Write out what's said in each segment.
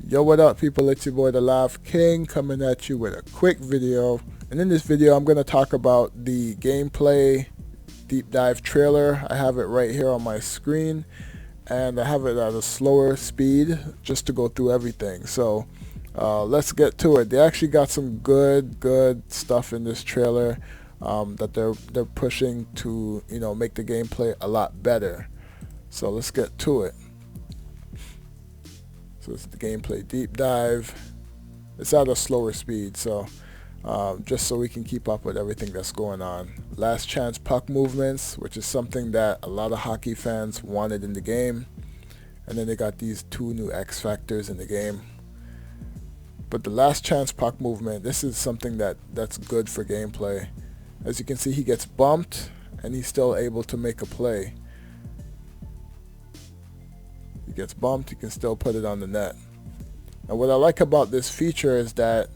Yo, what up people, it's your boy the Laugh King coming at you with a quick video. And in this video I'm going to talk about the gameplay deep dive trailer. I have it right here on my screen and I have it at a slower speed just to go through everything. So let's get to it. They actually got some good stuff in this trailer that they're pushing to, you know, make the gameplay a lot better. So let's get to it. So it's the gameplay deep dive. It's at a slower speed, so just so we can keep up with everything that's going on. Last chance puck movements, which is something that a lot of hockey fans wanted in the game. And then they got these two new X factors in the game. But the last chance puck movement, this is something that's good for gameplay. As you can see, he gets bumped and he's still able to make a play. He gets bumped, you can still put it on the net. And what I like about this feature is that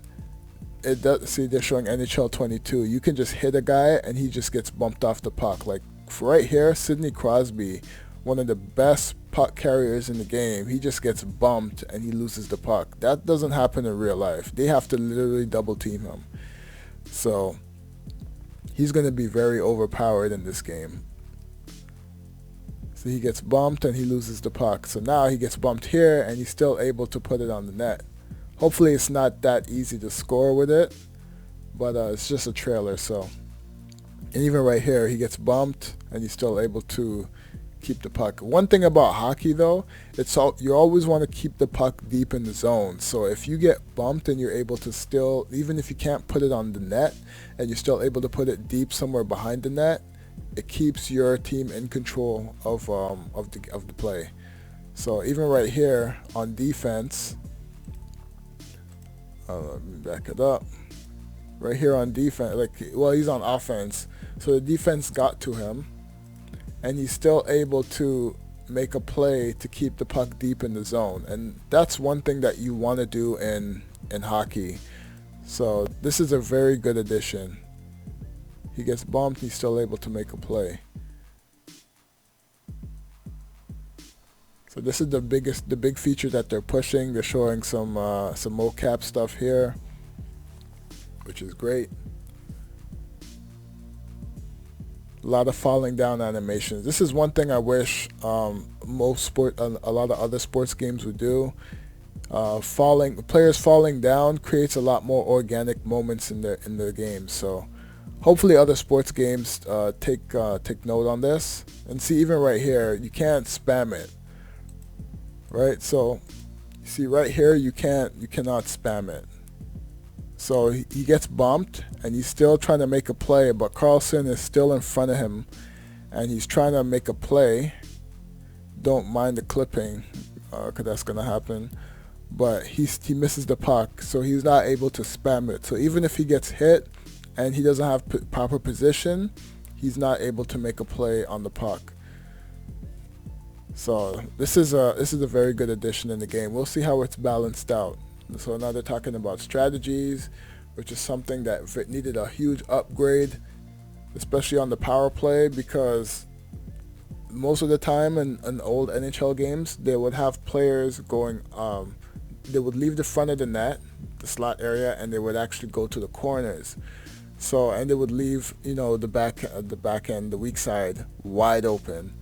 it does, see, they're showing NHL 22. You can just hit a guy and he just gets bumped off the puck. Like right here, Sidney Crosby, one of the best puck carriers in the game, he just gets bumped and he loses the puck. That doesn't happen in real life. They have to literally double team him. So he's going to be very overpowered in this game. So he gets bumped and he loses the puck. So now he gets bumped here and he's still able to put it on the net. Hopefully it's not that easy to score with it, but it's just a trailer. So, and even right here he gets bumped and he's still able to keep the puck. One thing about hockey though, you always want to keep the puck deep in the zone. So if you get bumped and you're able to still, even if you can't put it on the net and you're still able to put it deep somewhere behind the net, it keeps your team in control of the play. So even right here on defense, let me back it up. Right here on defense, well, he's on offense, so the defense got to him, and he's still able to make a play to keep the puck deep in the zone. And that's one thing that you want to do in hockey. So this is a very good addition. He gets bumped, he's still able to make a play. So this is the big feature that they're pushing. They're showing some mocap stuff here, which is great. A lot of falling down animations. This is one thing I wish a lot of other sports games would do. Players falling down creates a lot more organic moments in the game. So hopefully other sports games take note on this. And see, even right here, you can't spam it. Right, so you see right here, you cannot spam it. So he gets bumped and he's still trying to make a play, but Carlson is still in front of him and he's trying to make a play. Don't mind the clipping, because that's gonna happen. But he misses the puck, so he's not able to spam it. So even if he gets hit and he doesn't have proper position, he's not able to make a play on the puck. So this is a very good addition in the game. We'll see how it's balanced out. So now they're talking about strategies, which is something that needed a huge upgrade, especially on the power play, because most of the time in old NHL games, they would have players going, they would leave the front of the net, the slot area, and they would actually go to the corners. So, and they would leave, you know, the back end, the weak side, wide open.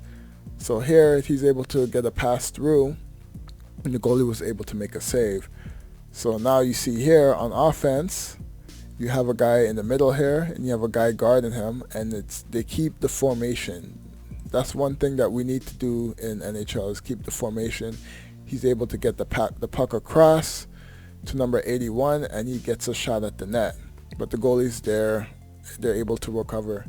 So here he's able to get a pass through and the goalie was able to make a save. So now you see here on offense, you have a guy in the middle here and you have a guy guarding him, and they keep the formation. That's one thing that we need to do in NHL, is keep the formation. He's able to get the puck across to number 81 and he gets a shot at the net. But the goalie's there, they're able to recover.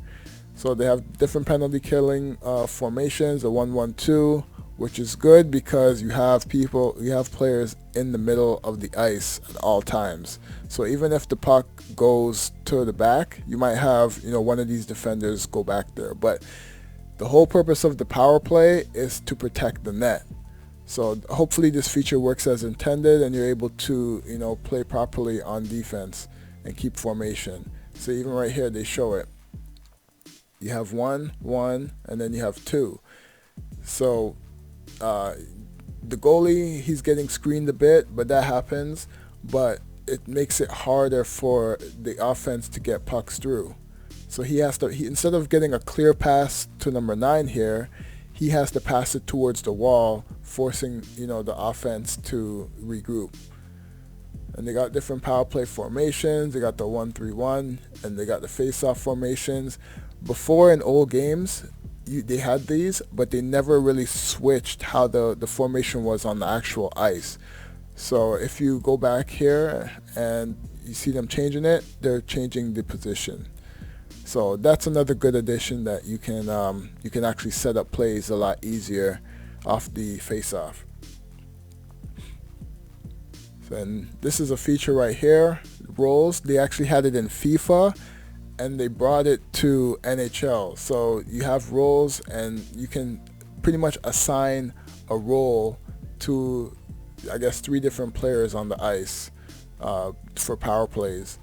So they have different penalty killing formations, a 1-1-2, which is good because you have players in the middle of the ice at all times. So even if the puck goes to the back, you might have, you know, one of these defenders go back there. But the whole purpose of the power play is to protect the net. So hopefully this feature works as intended and you're able to, you know, play properly on defense and keep formation. So even right here they show it. You have 1, 1, and then you have 2. So the goalie, he's getting screened a bit, but that happens. But it makes it harder for the offense to get pucks through. So he has to, instead of getting a clear pass to number 9 here, he has to pass it towards the wall, forcing, the offense to regroup. And they got different power play formations. They got the 1-3-1, and they got the face-off formations. Before, in old games, they had these, but they never really switched how the formation was on the actual ice. So if you go back here and you see them changing it, they're changing the position. So that's another good addition, that you can actually set up plays a lot easier off the face-off. And this is a feature right here, roles. They actually had it in FIFA, and they brought it to NHL. So you have roles, and you can pretty much assign a role to, I guess, 3 different players on the ice for power plays.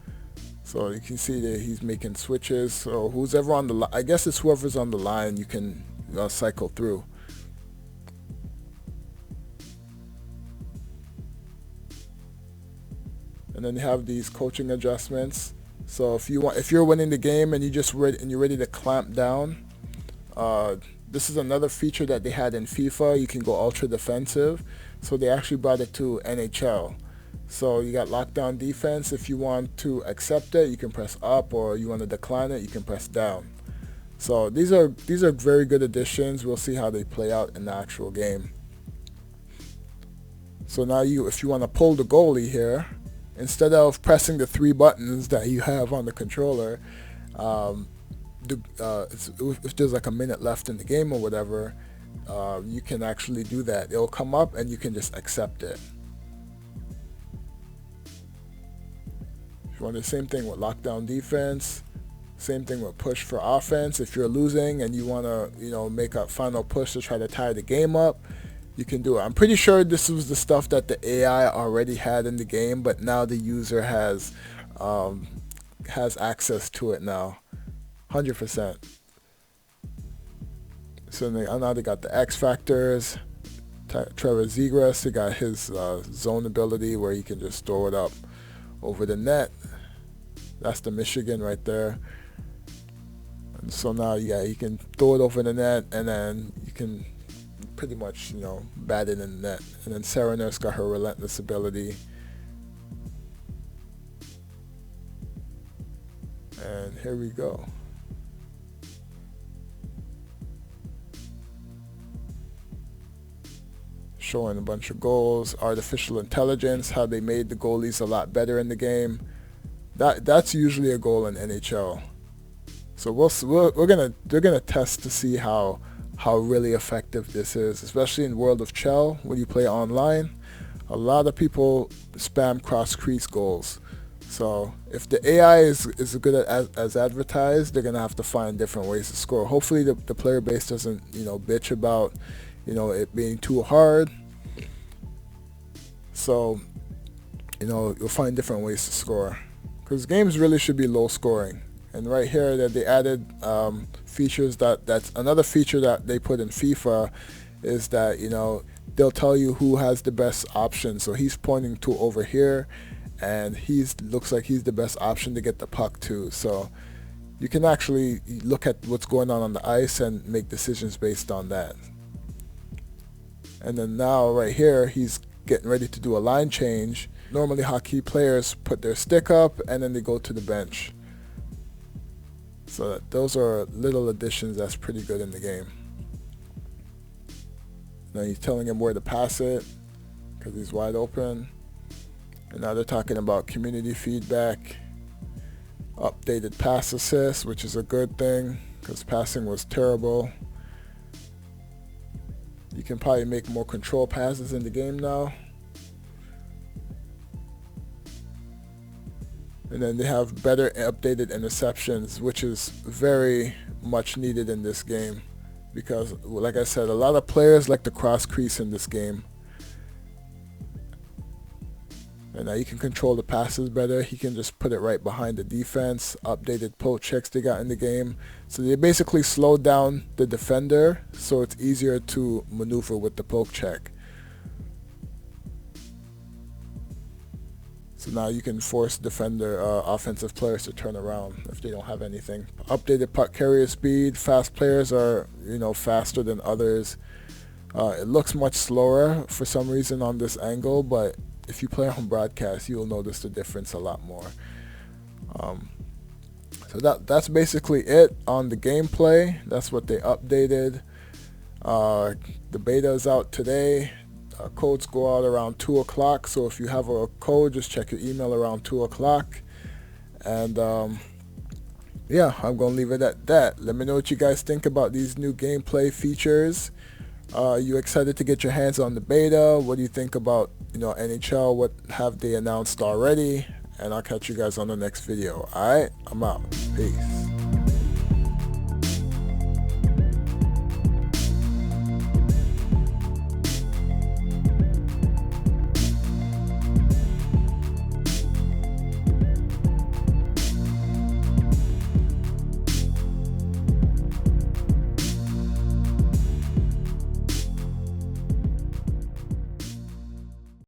So you can see that he's making switches. So who's ever on the I guess it's whoever's on the line you can cycle through. And then you have these coaching adjustments. So if you're winning the game and you're ready to clamp down, this is another feature that they had in FIFA. You can go ultra defensive. So they actually brought it to NHL. So you got lockdown defense. If you want to accept it, you can press up, or you want to decline it, you can press down. So these are very good additions. We'll see how they play out in the actual game. So now if you want to pull the goalie here, instead of pressing the 3 buttons that you have on the controller, if there's like a minute left in the game or whatever, you can actually do that. It'll come up and you can just accept it. If you want the same thing with lockdown defense, same thing with push for offense. If you're losing and you want to, make a final push to try to tie the game up, you can do it. I'm pretty sure this was the stuff that the AI already had in the game, but now the user has access to it now, 100%. So now they got the X factors. Trevor Zegras, he got his zone ability where he can just throw it up over the net. That's the Michigan right there. And so now, you can throw it over the net, and then you can pretty much, bat it in the net. And then Sarah Nurse got her relentless ability. And here we go. Showing a bunch of goals, artificial intelligence, how they made the goalies a lot better in the game. That's usually a goal in NHL. So they're gonna test to see how really effective this is, especially in World of Chell when you play online. A lot of people spam cross crease goals. So if the AI is good as advertised, they're gonna have to find different ways to score. Hopefully the player base doesn't bitch about it being too hard. So you'll find different ways to score, because games really should be low scoring. And right here that they added features, that's another feature that they put in FIFA, is that they'll tell you who has the best option. So he's pointing to over here, and looks like he's the best option to get the puck to. So you can actually look at what's going on the ice and make decisions based on that. And then now right here, he's getting ready to do a line change. Normally hockey players put their stick up and then they go to the bench. So those are little additions that's pretty good in the game. Now he's telling him where to pass it because he's wide open. And now they're talking about community feedback, updated pass assist, which is a good thing because passing was terrible. You can probably make more control passes in the game now. And then they have better updated interceptions, which is very much needed in this game. Because, like I said, a lot of players like to cross crease in this game. And now you can control the passes better. He can just put it right behind the defense. Updated poke checks they got in the game. So they basically slowed down the defender, so it's easier to maneuver with the poke check. So now you can force defender, offensive players to turn around if they don't have anything. Updated puck carrier speed. Fast players are, faster than others. It looks much slower for some reason on this angle, but if you play on broadcast, you'll notice the difference a lot more. So that's basically it on the gameplay. That's what they updated. The beta is out today. Codes go out around 2 o'clock, so if you have a code, just check your email around 2 o'clock. And yeah, I'm going to leave it at that. Let me know what you guys think about these new gameplay features. You excited to get your hands on the beta? What do you think about NHL? What have they announced already? And I'll catch you guys on the next video. Alright, I'm out. Peace.